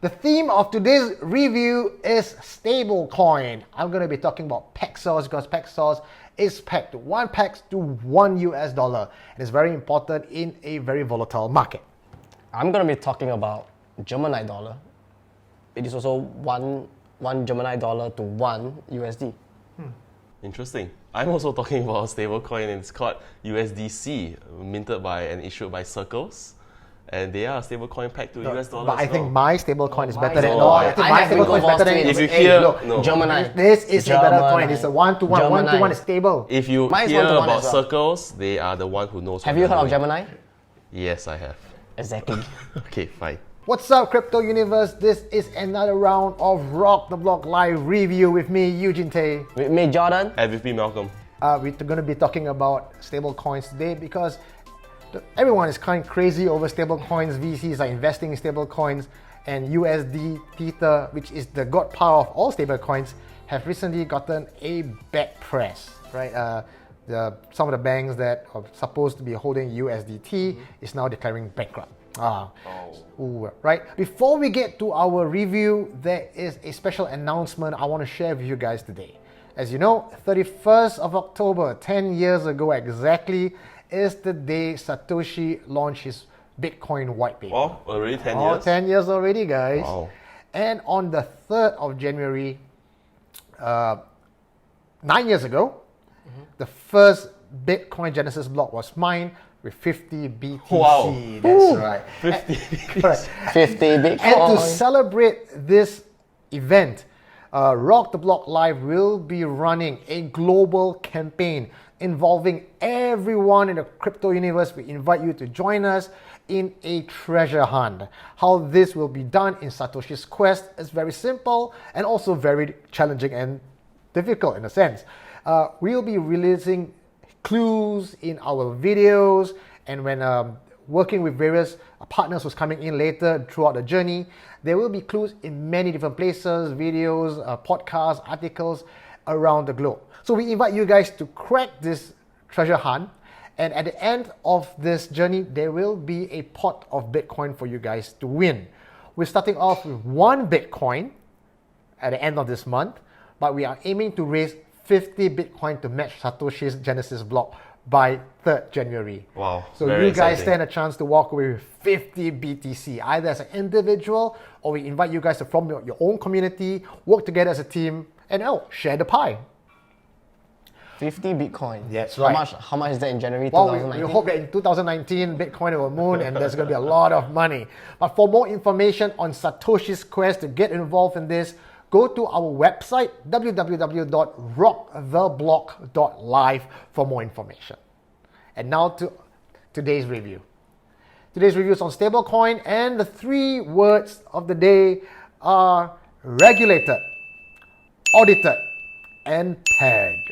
The theme of today's review is stablecoin. I'm going to be talking about Paxos because Paxos is pegged to one Pax to $1. And it's very important in a very volatile market. I'm going to be talking about Gemini dollar. It is also one Gemini dollar to one USD. Interesting. I'm also talking about a stablecoin, and it's called USDC, minted by and issued by Circles. And they are a stablecoin pegged to US dollars. But I think my stablecoin is better than I think my stablecoin is better than If you hear Gemini. This is a better coin. It's a one-to-one is stable. If you hear about Circles, they are the one who knows. Have you heard of Gemini? Yes, I have. Exactly. Okay, fine. What's up, Crypto Universe? This is another round of Rock the Block Live review with me, Eugene. With me, Jordan. And with me, Malcolm. We're going to be talking about stable coins today because everyone is kind of crazy over stable coins. VCs are investing in stable coins, and USD Tether, which is the godpower of all stable coins, have recently gotten a bad press, right? Some of the banks that are supposed to be holding USDT is now declaring bankrupt. Right. Before we get to our review, there is a special announcement I want to share with you guys today. As you know, 31st of October, 10 years ago exactly, is the day Satoshi launched his Bitcoin white paper. Oh, already 10 years? 10 years already, guys. Wow. And on the 3rd of January, 9 years ago, the first Bitcoin Genesis block was mined with 50 BTC. Wow. That's right. 50 Correct. 50 Bitcoin. And to celebrate this event, Rock the Block Live will be running a global campaign involving everyone in the crypto universe. We invite you to join us in a treasure hunt. How this will be done in Satoshi's Quest is very simple and also very challenging and difficult in a sense. We'll be releasing clues in our videos, and when working with various partners who's coming in later throughout the journey, there will be clues in many different places, videos, podcasts, articles around the globe. So we invite you guys to crack this treasure hunt, and at the end of this journey, there will be a pot of Bitcoin for you guys to win. We're starting off with 1 Bitcoin at the end of this month, but we are aiming to raise 50 Bitcoin to match Satoshi's Genesis block by 3rd January. Wow. So you guys stand a chance to walk away with 50 BTC, either as an individual, or we invite you guys to form your own community, work together as a team, and share the pie. 50 Bitcoin. That's right. How much is that in January 2019?2019? We hope that in 2019, Bitcoin will moon and there's going to be a lot of money. But for more information on Satoshi's Quest to get involved in this, go to our website, www.rocktheblock.live for more information. And now to today's review. Today's review is on stablecoin, and the 3 words of the day are regulated, audited, and pegged.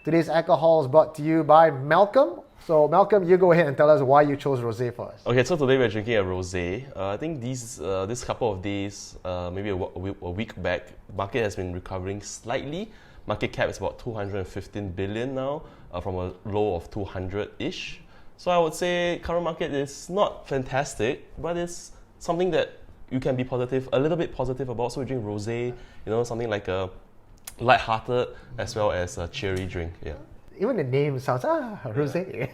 Today's alcohol is brought to you by Malcolm. So Malcolm, you go ahead and tell us why you chose rosé for us. Okay, so today we're drinking a rosé. I think this couple of days, maybe a week back, market has been recovering slightly. Market cap is about 215 billion now, from a low of 200-ish. So I would say current market is not fantastic, but it's something that you can be positive, a little bit positive about. So we drink rosé, something like a light-hearted as well as a cheery drink. Yeah. Even the name sounds, rosé.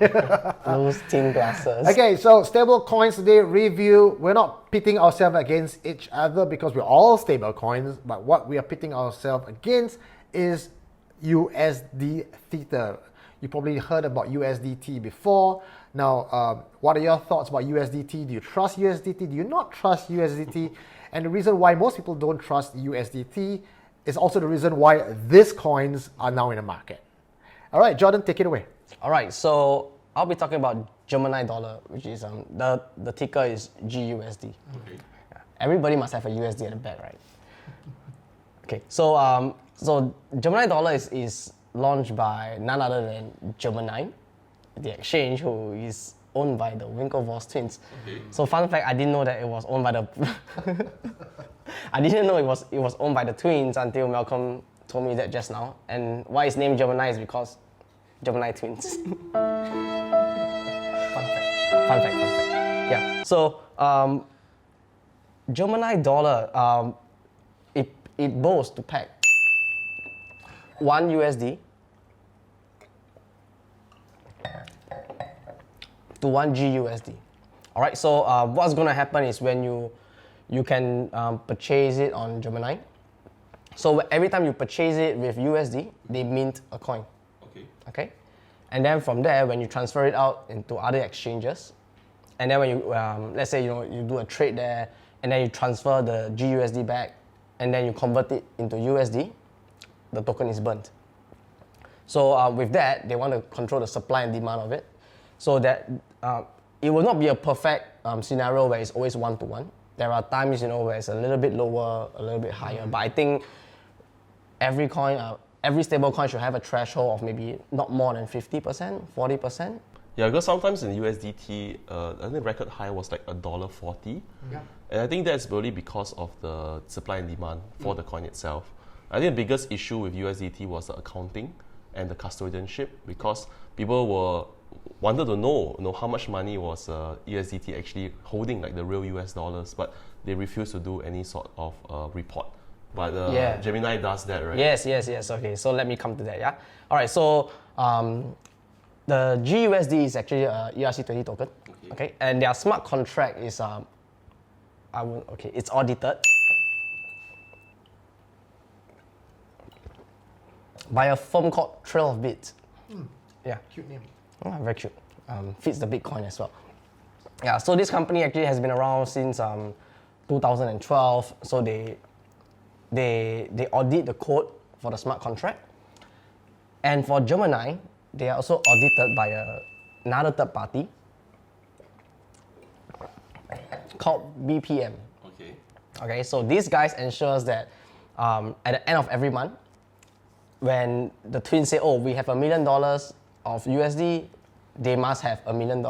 Those tin glasses. Okay, so stable coins today review. We're not pitting ourselves against each other because we're all stable coins, but what we are pitting ourselves against is USD Tether. You probably heard about USDT before. Now, what are your thoughts about USDT? Do you trust USDT? Do you not trust USDT? And the reason why most people don't trust USDT is also the reason why these coins are now in the market. All right, Jordan, take it away. All right, so I'll be talking about Gemini dollar, which is the ticker is GUSD. Okay. Yeah. Everybody must have a USD at the back, right? Okay, so Gemini dollar is launched by none other than Gemini, the exchange, who is owned by the Winklevoss twins. Okay. So fun fact, I didn't know that it was owned by the I didn't know it was owned by the twins until Malcolm told me that just now. And why it's named Gemini is because Gemini twins. Fun fact. Yeah. So Gemini dollar, it boasts to peg 1 USD to 1 GUSD. All right, so what's going to happen is when you can purchase it on Gemini. So every time you purchase it with USD, they mint a coin. Okay. And then from there, when you transfer it out into other exchanges, and then when you, let's say you do a trade there, and then you transfer the GUSD back, and then you convert it into USD, the token is burnt. So with that, they want to control the supply and demand of it, so that it will not be a perfect scenario where it's always one-to-one. There are times where it's a little bit lower, a little bit higher. But I think every coin, every stable coin should have a threshold of maybe not more than 50%, 40%. Yeah, because sometimes in USDT, I think the record high was like $1.40. Yeah. And I think that's really because of the supply and demand for the coin itself. I think the biggest issue with USDT was the accounting and the custodianship, because people wanted to know how much money was USDT actually holding, like the real US dollars, but they refused to do any sort of report. But Gemini does that, right? Yes. Okay, so let me come to that. Yeah. All right. So the GUSD is actually a ERC20 token. Okay. And their smart contract is it's audited by a firm called Trail of Bits. Yeah. Cute name. Oh, very cute. Fits the Bitcoin as well. Yeah, so this company actually has been around since 2012. So they audit the code for the smart contract. And for Gemini, they are also audited by another third party called BPM. Okay, so these guys ensures that at the end of every month, when the twins say, oh, we have $1 million of USD, they must have a million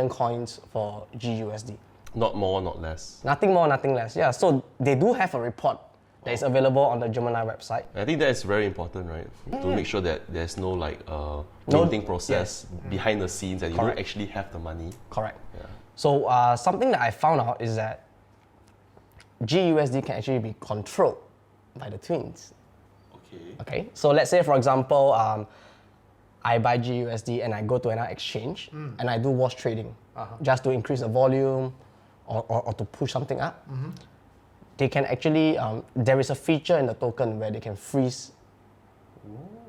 coins for GUSD. Not more, not less. Nothing more, nothing less. Yeah, so they do have a report that is available on the Gemini website. I think that is very important, right? To make sure that there's no minting process behind the scenes, and you don't actually have the money. Correct. Yeah. So something that I found out is that GUSD can actually be controlled by the twins. Okay. So let's say, for example, I buy GUSD and I go to another exchange and I do wash trading just to increase the volume or to push something up. They can actually, there is a feature in the token where they can freeze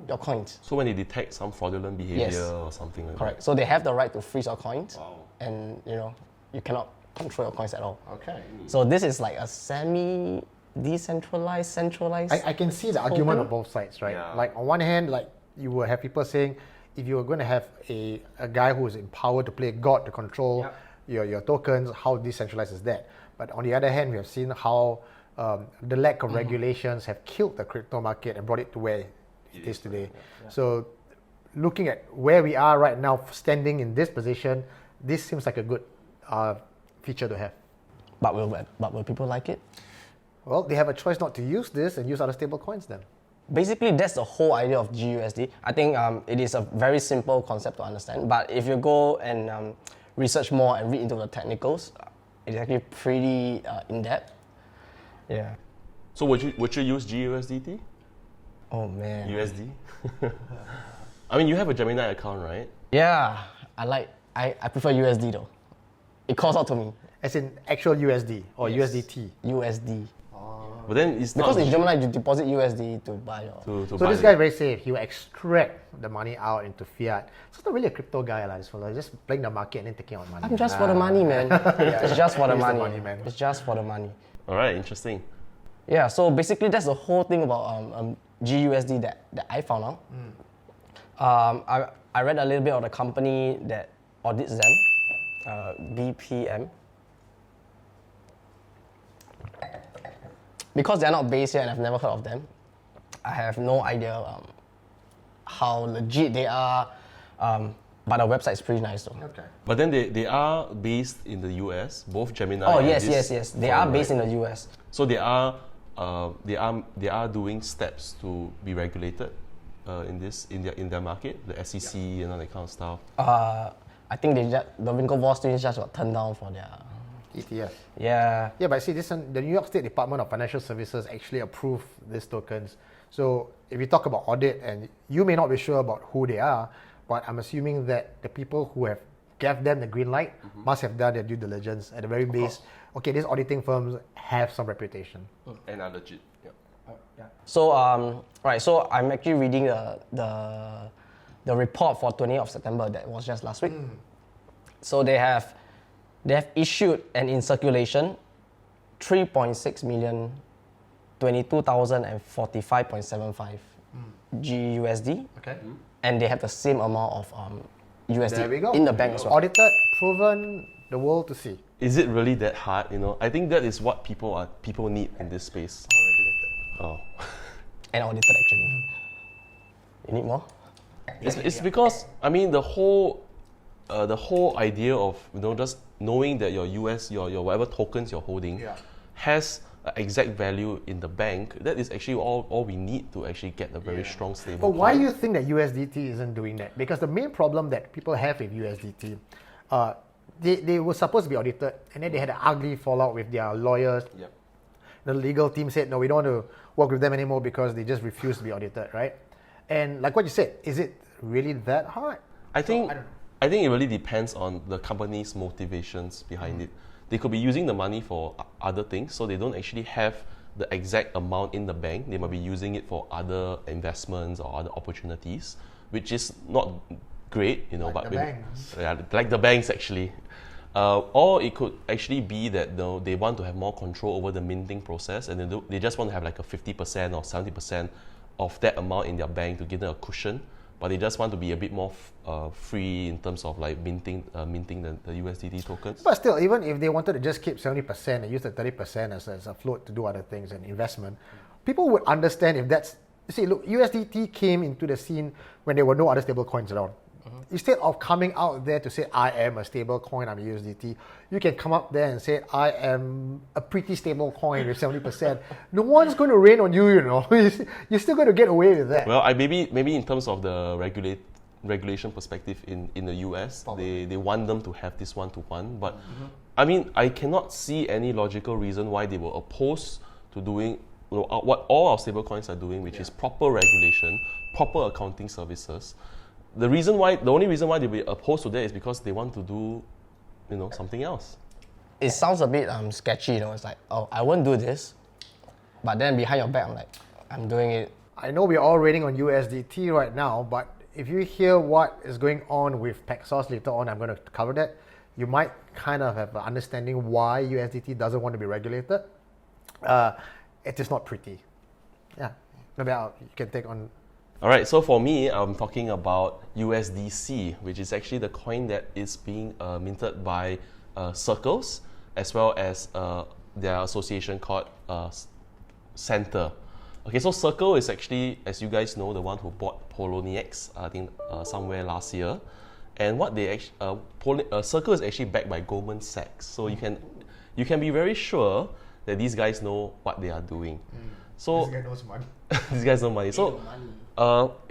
your coins. So when they detect some fraudulent behavior or something like Correct. So they have the right to freeze your coins, and you cannot control your coins at all. Okay. So this is like a semi-decentralized, centralized. I can see the argument on both sides, right? Yeah. Like on one hand, like you will have people saying, if you are going to have a guy who is empowered to play God to control your tokens, how decentralized is that? But on the other hand, we have seen how the lack of regulations have killed the crypto market and brought it to where it is today. So looking at where we are right now, standing in this position, this seems like a good feature to have. But will people like it? Well, they have a choice not to use this and use other stable coins then. Basically, that's the whole idea of GUSD. I think it is a very simple concept to understand. But if you go and research more and read into the technicals, it's actually pretty in-depth. Yeah. So would you use GUSDT? Oh man. USD? I mean, you have a Gemini account, right? Yeah, I prefer USD though. It calls out to me. As in actual USD or USDT? USD. But then it's Because not in Gemini, you deposit USD to buy your... So this guy is very safe. He will extract the money out into fiat. So it's not really a crypto guy. This fella. He's just playing the market and then taking out money. I'm just for the money, man. It's just for the He's money. the money, man. It's just for the money. All right, interesting. Yeah, so basically that's the whole thing about GUSD that I found out. I read a little bit of the company that audits them, BPM. Because they're not based here and I've never heard of them, I have no idea how legit they are, but the website is pretty nice though. Okay. But then they are based in the US, both Gemini. Oh and yes. this They firm, are based right? in the US. So they are doing steps to be regulated in their market, the SEC and all that kind of stuff. I think the Winklevoss twins just got turned down for their ETF. Yeah. Yeah, but see, the New York State Department of Financial Services actually approved these tokens. So if you talk about audit, and you may not be sure about who they are, but I'm assuming that the people who have gave them the green light must have done their due diligence at the very base. Okay, these auditing firms have some reputation. And are legit. Yeah. So right, so I'm actually reading the report for 20th of September that was just last week. So they have issued and in circulation 3.6 million 22,045.75 GUSD. Okay. And they have the same amount of USD There we go. in the bank as well. Audited, proven, the world to see. Is it really that hard? I think that is what people need in this space. Oh. And audited actually. You need more? It's because the whole idea of just knowing that your your whatever tokens you're holding has an exact value in the bank. That is actually all we need to actually get a very strong stable. But why do you think that USDT isn't doing that? Because the main problem that people have with USDT, they were supposed to be audited, and then they had an ugly fallout with their lawyers. Yep. The legal team said, no, we don't want to work with them anymore because they just refuse to be audited, right? And like what you said, is it really that hard? I think it really depends on the company's motivations behind it. They could be using the money for other things, so they don't actually have the exact amount in the bank. They might be using it for other investments or other opportunities, which is not great, Like the banks. Yeah, like the banks actually. Or it could actually be that they want to have more control over the minting process, and they just want to have like a 50% or 70% of that amount in their bank to give them a cushion. But they just want to be a bit more free in terms of like minting the USDT tokens. But still, even if they wanted to just keep 70% and use the 30% as a float to do other things and investment, people would understand if that's... See, look, USDT came into the scene when there were no other stable coins around. Instead of coming out there to say, I am a stable coin, I'm a USDT, you can come up there and say, I am a pretty stable coin with 70%. No one's going to rain on you, You're still going to get away with that. Well, maybe in terms of the regulation perspective in the US, they want them to have this one-to-one. But I cannot see any logical reason why they were opposed to doing what all our stablecoins are doing, which is proper regulation, proper accounting services. The only reason why they were opposed to that is because they want to do, something else. It sounds a bit sketchy, It's like, oh, I won't do this, but then behind your back, I'm like, I'm doing it. I know we're all rating on USDT right now, but if you hear what is going on with Paxos later on, I'm going to cover that. You might kind of have an understanding why USDT doesn't want to be regulated. It is not pretty. Yeah, maybe you can take on. All right, so for me, I'm talking about USDC, which is actually the coin that is being minted by Circles, as well as their association called Center. Okay, so Circle is actually, as you guys know, the one who bought Poloniex, I think somewhere last year. And what they Circle is actually backed by Goldman Sachs, so you can be very sure that these guys know what they are doing. So This guy knows money. these guys know money. So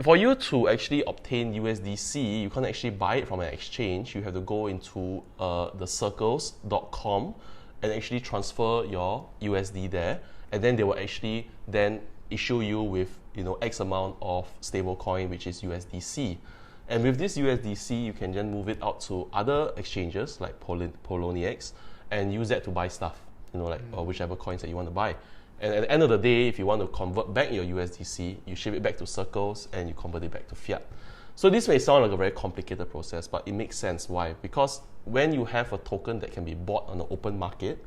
for you to actually obtain USDC, you can't actually buy it from an exchange. You have to go into the circles.com and actually transfer your USD there, and then they will actually then issue you with X amount of stablecoin, which is USDC. And with this USDC, you can then move it out to other exchanges like Poloniex and use that to buy stuff, or whichever coins that you want to buy. And at the end of the day, if you want to convert back your USDC, you ship it back to Circles and you convert it back to fiat. So this may sound like a very complicated process, but it makes sense. Why? Because when you have a token that can be bought on the open market,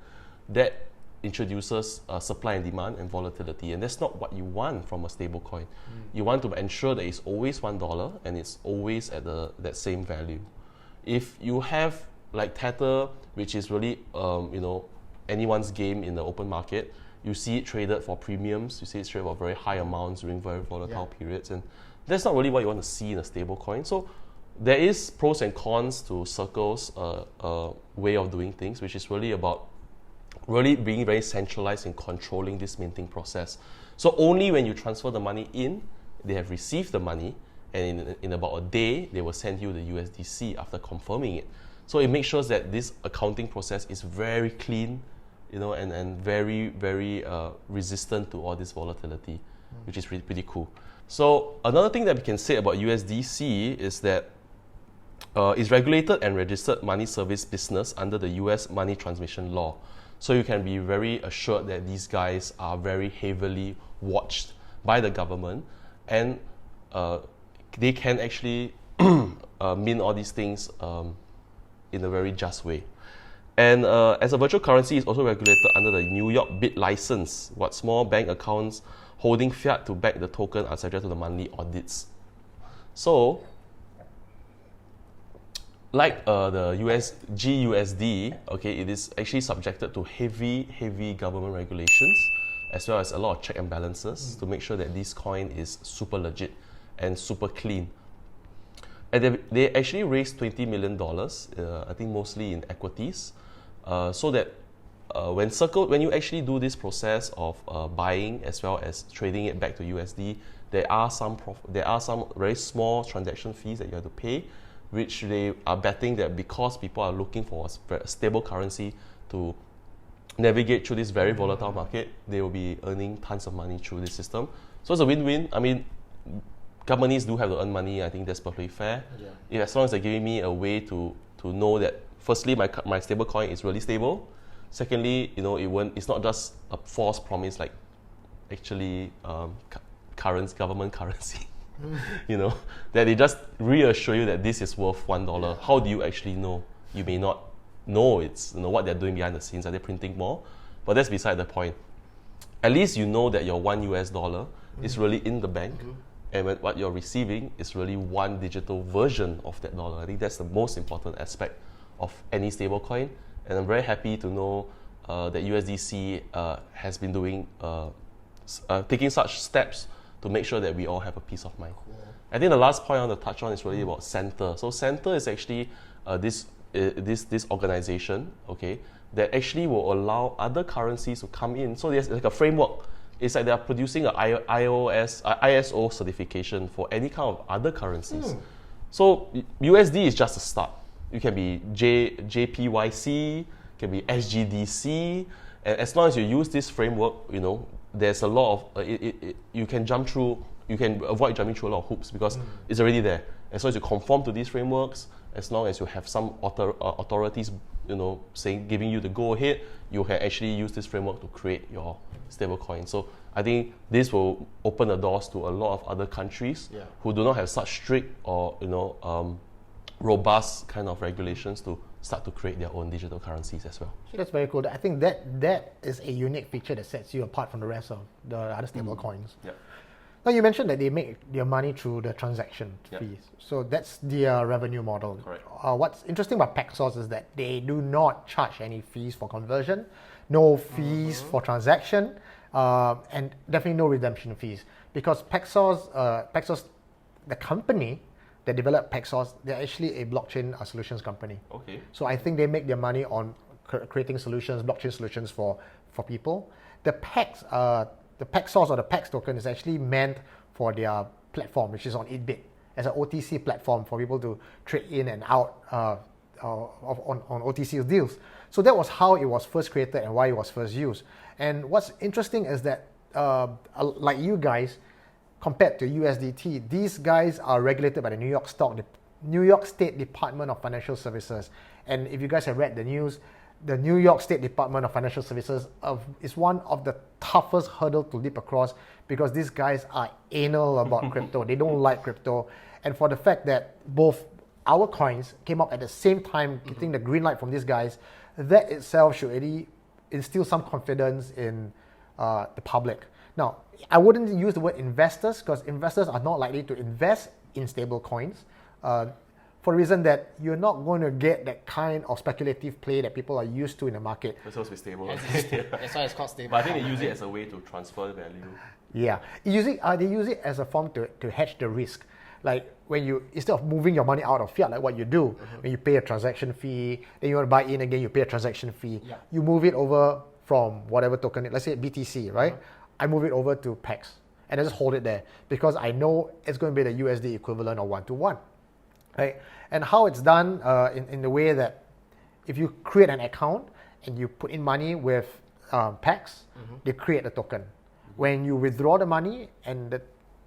that introduces supply and demand and volatility, and that's not what you want from a stablecoin. You want to ensure that it's always $1 and it's always at that same value. If you have like Tether, which is really anyone's game in the open market, you see it traded for premiums, you see it traded for very high amounts during very volatile periods, and that's not really what you want to see in a stablecoin. So there is pros and cons to Circle's way of doing things, which is really about being very centralized in controlling this minting process. So only when you transfer the money in, they have received the money, and in about a day, they will send you the USDC after confirming it. So it makes sure that this accounting process is very clean, and very, very resistant to all this volatility, which is pretty cool. So another thing that we can say about USDC is that it's regulated and registered money service business under the US Money Transmission Law. So you can be very assured that these guys are very heavily watched by the government, and they can actually mint all these things in a very just way. And as a virtual currency, it's also regulated under the New York BIT license. What's more, bank accounts holding fiat to back the token are subject to the monthly audits. So, like the GUSD, okay, it is actually subjected to heavy government regulations, as well as a lot of check and balances to make sure that this coin is super legit and super clean. And they actually raised $20 million, I think mostly in equities, so that when you actually do this process of buying as well as trading it back to USD, there are some very small transaction fees that you have to pay, which they are betting that because people are looking for a stable currency to navigate through this very volatile market, they will be earning tons of money through this system. So it's a win-win. I mean, companies do have to earn money. I think that's perfectly fair. Yeah. As long as they're giving me a way to know that, firstly, my stable coin is really stable. Secondly, it's not just a false promise like actually government currency. That they just reassure you that this is worth $1. How do you actually know? You may not know it's what they're doing behind the scenes. Are they printing more? But that's beside the point. At least you know that your $1 is really in the bank, and what you're receiving is really one digital version of that dollar. I think that's the most important aspect of any stablecoin, and I'm very happy to know that USDC has been doing taking such steps to make sure that we all have a peace of mind. Cool. I think the last point I want to touch on is really about Center. So Center is actually this organization, okay, that actually will allow other currencies to come in. So there's like a framework. It's like they are producing an ISO certification for any kind of other currencies. So USD is just a start. You can be JPYC, can be SGDC, and as long as you use this framework, there's a lot of you can avoid jumping through a lot of hoops because it's already there. As long as you conform to these frameworks, as long as you have some authorities, giving you the go ahead, you can actually use this framework to create your stablecoin. So I think this will open the doors to a lot of other countries who do not have such strict or robust kind of regulations to start to create their own digital currencies as well. So that's very cool. I think that is a unique feature that sets you apart from the rest of the other stable coins. Now you mentioned that they make their money through the transaction fees. So that's their revenue model. Correct. What's interesting about Paxos is that they do not charge any fees for conversion, no fees for transaction, and definitely no redemption fees. Because Paxos, the company that developed Paxos, they're actually a blockchain solutions company. Okay. So I think they make their money on creating solutions, blockchain solutions for people. The Paxos or the Pax token is actually meant for their platform, which is on 8-bit, as an OTC platform for people to trade in and out on OTC deals. So that was how it was first created and why it was first used. And what's interesting is that, like you guys, compared to USDT, these guys are regulated by the New York State Department of Financial Services. And if you guys have read the news, the New York State Department of Financial Services is one of the toughest hurdles to leap across because these guys are anal about crypto. They don't like crypto. And for the fact that both our coins came up at the same time, getting the green light from these guys, that itself should really instill some confidence in the public. Now, I wouldn't use the word investors because investors are not likely to invest in stable coins. For the reason that you're not going to get that kind of speculative play that people are used to in the market. It's supposed to be stable. That's why it's called stable. But I think they use it as a way to transfer value. Yeah, they use it as a form to hedge the risk. Like when you, instead of moving your money out of fiat, like what you do, when you pay a transaction fee, then you want to buy in again, you pay a transaction fee. Yeah. You move it over from whatever token, let's say BTC, right? I move it over to Pax and I just hold it there because I know it's going to be the USD equivalent of 1-to-1. Right? And how it's done in the way that if you create an account and you put in money with Pax, they create a token. When you withdraw the money and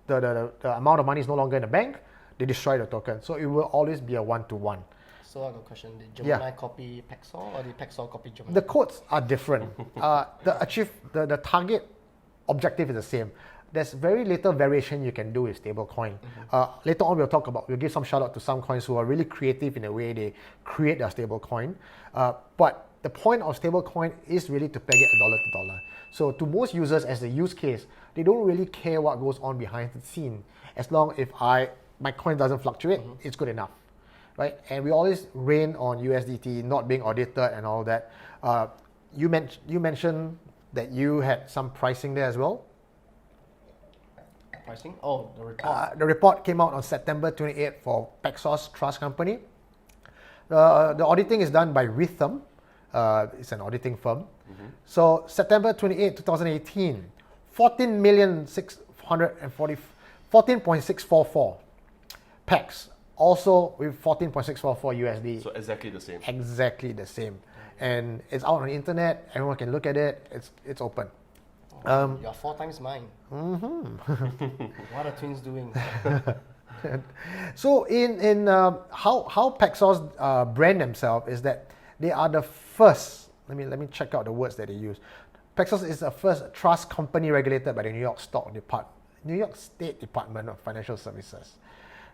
the amount of money is no longer in the bank, they destroy the token. So it will always be a one-to-one. So I have a question. Did Gemini copy Paxos or did Paxos copy Gemini? The codes are different. The target objective is the same. There's very little variation you can do with stablecoin. Later on, we'll give some shout out to some coins who are really creative in the way they create their stablecoin. But the point of stablecoin is really to peg it dollar to dollar. So to most users, as the use case, they don't really care what goes on behind the scene. As long as my coin doesn't fluctuate, it's good enough. Right? And we always rain on USDT not being audited and all that. You mentioned that you had some pricing there as well. Pricing? Oh, the report. The report came out on September 28th for Paxos Trust Company. The auditing is done by Rhythm. It's an auditing firm. So September 28, 2018, 14.644 Pax. Also with 14.644 USD. So exactly the same. Exactly the same. And it's out on the internet. Everyone can look at it. It's open. You're 4 times mine. What are twins doing? So in how Paxos brand themselves is that they are the first. Let me check out the words that they use. Paxos is the first trust company regulated by the New York State Department of Financial Services.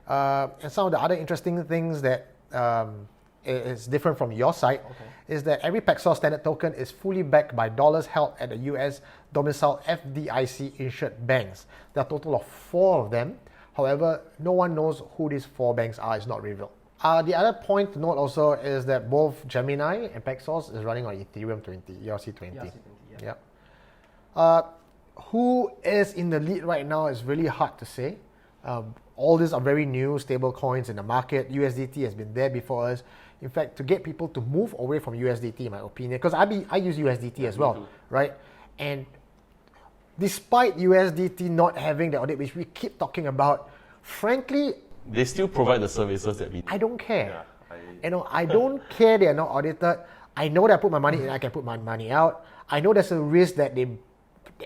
And some of the other interesting things that is different from your side is that every Paxos Standard token is fully backed by dollars held at the US domiciled FDIC insured banks. There are a total of 4 of them. However, no one knows who these 4 banks are. It's not revealed. The other point to note also is that both Gemini and Paxos is running on Ethereum 20, ERC20. Yeah. Who is in the lead right now is really hard to say. All these are very new stable coins in the market. USDT has been there before us. In fact, to get people to move away from USDT, in my opinion, because I use USDT as well, right? And despite USDT not having the audit, which we keep talking about, frankly, they still provide the services that we need. I don't care. I don't care they are not audited. I know that I put my money in, I can put my money out. I know there's a risk that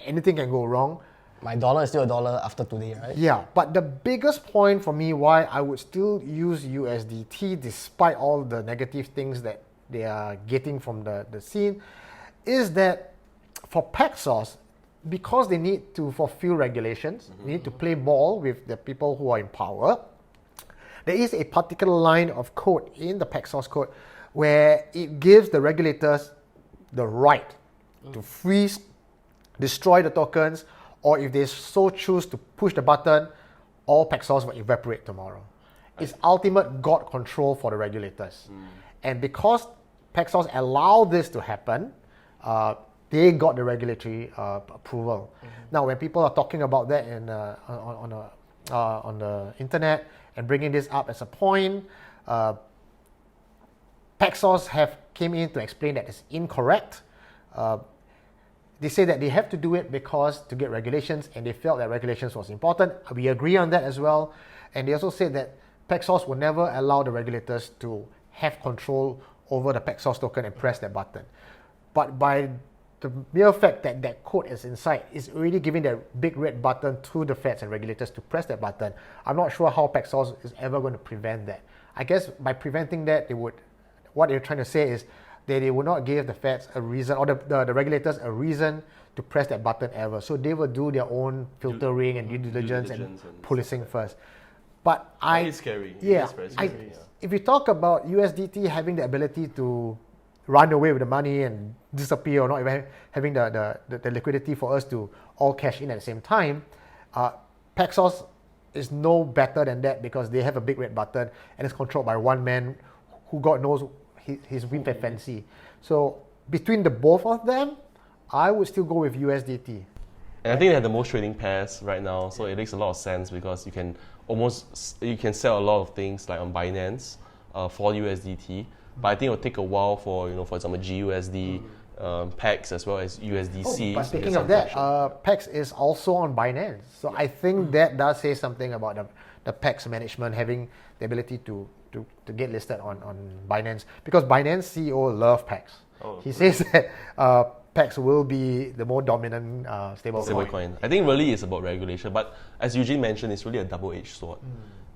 anything can go wrong. My dollar is still a dollar after today, right? Yeah, but the biggest point for me why I would still use USDT despite all the negative things that they are getting from the scene is that for Paxos, because they need to fulfill regulations, they need to play ball with the people who are in power, there is a particular line of code in the Paxos code where it gives the regulators the right to freeze, destroy the tokens, or if they so choose to push the button, all Paxos will evaporate tomorrow. It's ultimate God control for the regulators. And because Paxos allow this to happen, they got the regulatory approval. Now, when people are talking about that on the internet and bringing this up as a point, Paxos came in to explain that it's incorrect. They say that they have to do it because to get regulations, and they felt that regulations was important. We agree on that as well. And they also said that Paxos will never allow the regulators to have control over the Paxos token and press that button. But by the mere fact that that code is inside, is already giving that big red button to the feds and regulators to press that button. I'm not sure how Paxos is ever going to prevent that. I guess by preventing that, what they're trying to say is they will not give the feds a reason, or the regulators a reason to press that button ever. So they will do their own filtering and due diligence and policing first. But it's scary. Yeah, it's very scary. if we talk about USDT having the ability to run away with the money and disappear, or not even having the liquidity for us to all cash in at the same time, Paxos is no better than that because they have a big red button and it's controlled by one man who God knows his whim and fancy. So between the both of them, I would still go with USDT. And I think they have the most trading pairs right now, so it makes a lot of sense because you can sell a lot of things like on Binance for USDT. But I think it will take a while for for example GUSD, Pax as well as USDC. But speaking of that, Pax is also on Binance, so I think that does say something about the Pax management having the ability to to get listed on Binance, because Binance CEO love Pax. Oh, he says that Pax will be the more dominant stablecoin. I think really it's about regulation, but as Eugene mentioned, it's really a double-edged sword.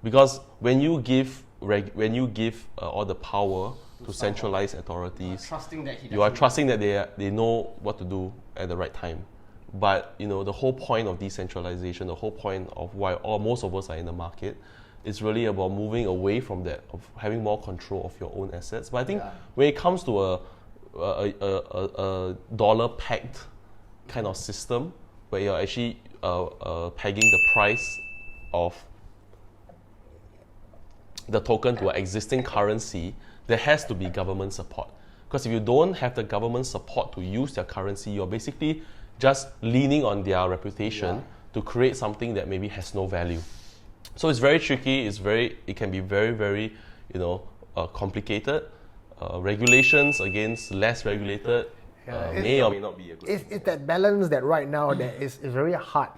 Because when you give all the power to centralized authorities, you are trusting that they know what to do at the right time. But the whole point of decentralization, the whole point of why most of us are in the market, is really about moving away from that, of having more control of your own assets. But I think when it comes to a dollar-pegged kind of system, where you're actually pegging the price of the token to an existing currency, there has to be government support. Because if you don't have the government support to use their currency, you're basically just leaning on their reputation to create something that maybe has no value. So it's very tricky. It can be very, very, complicated. Regulations against less regulated may or may not be a good thing. It's that balance that right now that is very hard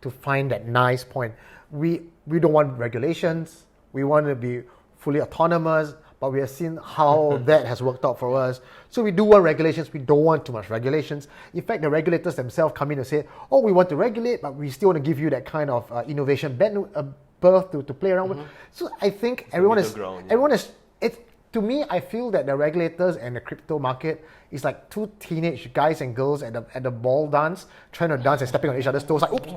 to find that nice point. We don't want regulations. We want to be fully autonomous, but we have seen how that has worked out for us. So we do want regulations. We don't want too much regulations. In fact, the regulators themselves come in and say, "Oh, we want to regulate, but we still want to give you that kind of innovation berth to play around with." So I think everyone is. To me, I feel that the regulators and the crypto market is like two teenage guys and girls at the ball dance, trying to dance and stepping on each other's toes, like, oops,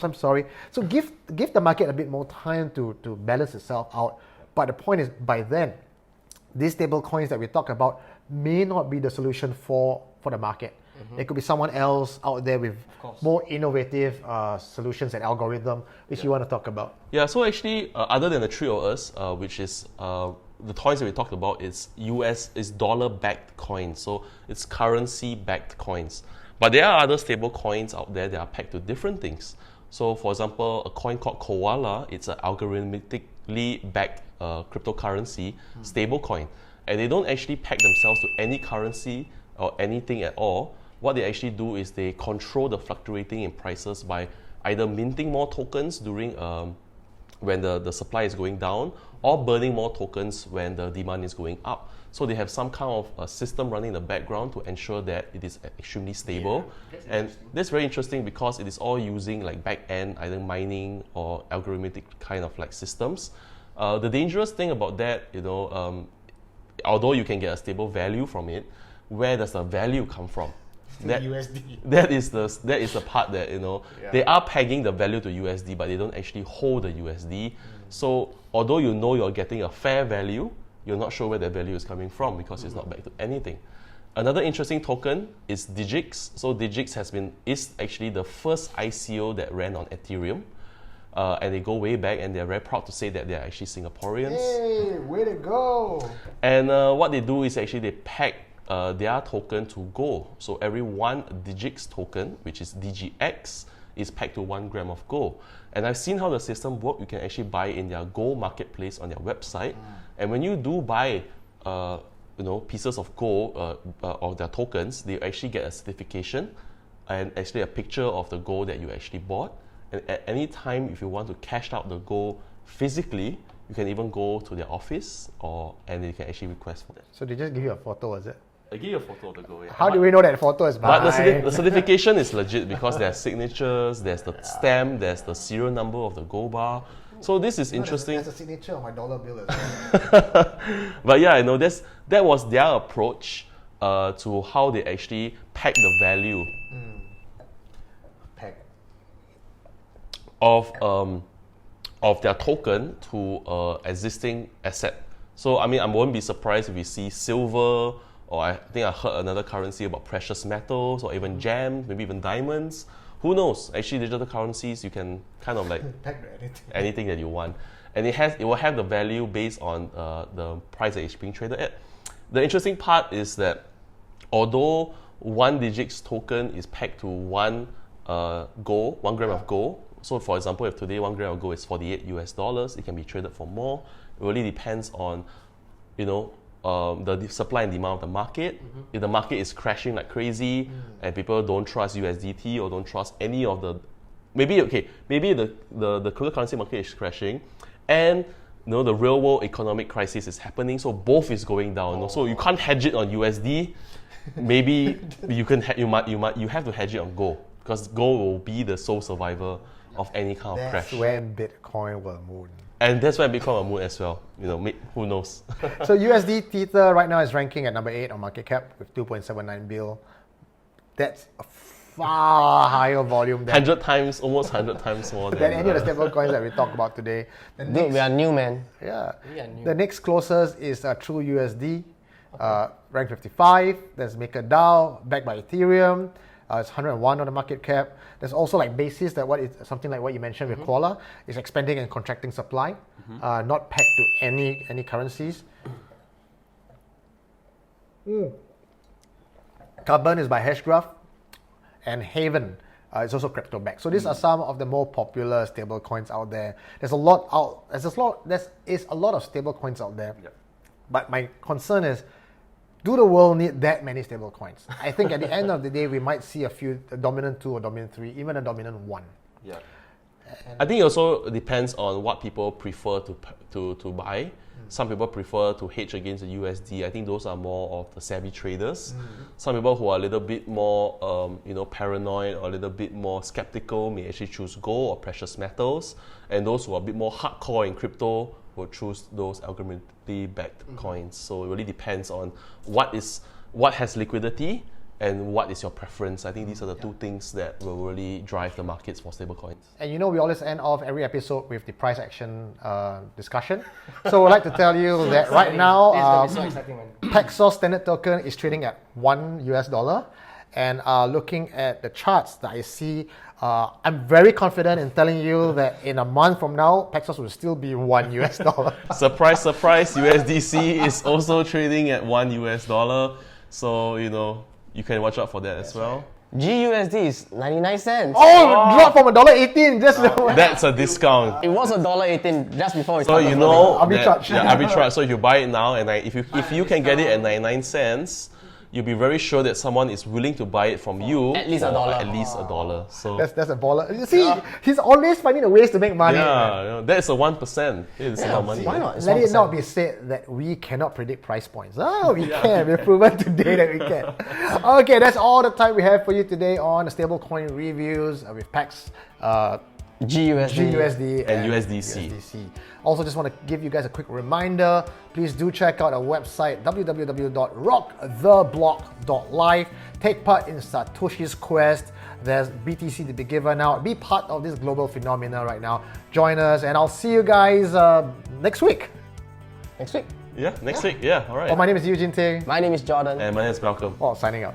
I'm sorry. So give the market a bit more time to balance itself out. But the point is, by then, these stable coins that we talk about may not be the solution for the market. There could be someone else out there with more innovative solutions and algorithm, which you want to talk about. Yeah, so actually, other than the three of us, which is the coins that we talked about, is dollar-backed coins. So it's currency-backed coins. But there are other stable coins out there that are pegged to different things. So for example, a coin called Koala, it's an algorithmically backed cryptocurrency stable coin. And they don't actually peg themselves to any currency or anything at all. What they actually do is they control the fluctuating in prices by either minting more tokens during when the supply is going down, or burning more tokens when the demand is going up. So they have some kind of a system running in the background to ensure that it is extremely stable. And that's very interesting because it is all using like back-end, either mining or algorithmic kind of like systems. The dangerous thing about that, although you can get a stable value from it, where does the value come from? USD. That is the part that they are pegging the value to USD, but they don't actually hold the USD. So although you're getting a fair value, you're not sure where that value is coming from because it's not backed to anything. Another interesting token is Digix. So Digix is actually the first ICO that ran on Ethereum. And they go way back, and they're very proud to say that they're actually Singaporeans. Hey, way to go! And what they do is actually they peg their token to gold. So every one Digix token, which is DGX, is pegged to 1 gram of gold. And I've seen how the system works. You can actually buy in their gold marketplace on their website. And when you do buy pieces of gold or their tokens, they actually get a certification and actually a picture of the gold that you actually bought. And at any time, if you want to cash out the gold physically, you can even go to their office and they can actually request for that. So they just give you a photo, is it? I give you a photo of the gold. Yeah. How do we know that photo is But mine? the certification is legit because there are signatures, there's the stamp, there's the serial number of the gold bar. So this is interesting. There's a signature on my dollar bill as well. But yeah, that was their approach to how they actually peg the value of their token to existing asset. So I won't be surprised if we see silver, or I think I heard another currency about precious metals, or even gems, maybe even diamonds. Who knows? Actually, digital currencies, you can kind of like Peg anything that you want, and it will have the value based on the price that it's being traded at. The interesting part is that although one Digix token is pegged to 1 gram of gold. So for example, if today 1 gram of gold is $48, it can be traded for more. It really depends on, the supply and demand of the market. If the market is crashing like crazy and people don't trust USDT or don't trust any of the, maybe the cryptocurrency market is crashing and the real world economic crisis is happening, so both is going down. So you can't hedge it on USD. Maybe you can you have to hedge it on gold, because gold will be the sole survivor of any kind of crash. That's when Bitcoin will move. And that's when Bitcoin will move as well. Who knows? So USD Tether right now is ranking at number 8 on market cap with 2.79 bill. That's a far higher volume than 100 times, almost 100 times more than any of the stable coins that we talk about today. Dude, we are new, man. Yeah. We are new. The next closest is True USD, rank 55. There's MakerDAO, backed by Ethereum. It's 101 on the market cap. There's also like Basis, something like what you mentioned with Koala, is expanding and contracting supply, not pegged to any currencies. Carbon is by Hashgraph, and Haven is also crypto backed. So these are some of the more popular stable coins out there. There's a lot of stable coins out there. Yep. But my concern is, do the world need that many stable coins? I think at the end of the day, we might see a dominant 2 or dominant 3, even a dominant 1. Yeah. I think it also depends on what people prefer to buy. Some people prefer to hedge against the USD. I think those are more of the savvy traders. Some people who are a little bit more, paranoid or a little bit more skeptical may actually choose gold or precious metals. And those who are a bit more hardcore in crypto will choose those algorithmically backed coins. So it really depends on what has liquidity and what is your preference. I think these are the two things that will really drive the markets for stablecoins. And we always end off every episode with the price action discussion. So I'd like to tell you that right now, This is gonna be so exciting, man. Paxos Standard token is trading at $1. And looking at the charts that I see, I'm very confident in telling you that in a month from now, Paxos will still be $1. Surprise, surprise, USDC is also trading at $1. So, you can watch out for that as well. GUSD is 99 cents. Oh, drop from $1.18 just That's a discount. It was $1.18 just before we So started. Arbitrage. Arbitrage. So if you buy it now, and if you can get it at 99 cents, you'll be very sure that someone is willing to buy it from you At least for $1. At least $1. So That's a baller. You see, he's always finding the ways to make money. that's a 1% It's a lot of money. Why not? It's Let it 1%. not be said that we cannot predict price points. We can. We've proven today that we can. Okay, that's all the time we have for you today on the stablecoin reviews with Pax, GUSD and USDC. Also, just want to give you guys a quick reminder. Please do check out our website, www.rocktheblock.live. Take part in Satoshi's quest. There's BTC to be given out. Be part of this global phenomena right now. Join us, and I'll see you guys next week. Next week. Next week. Yeah, all right. My name is Eugene Ting. My name is Jordan. And my name is Malcolm. Signing out.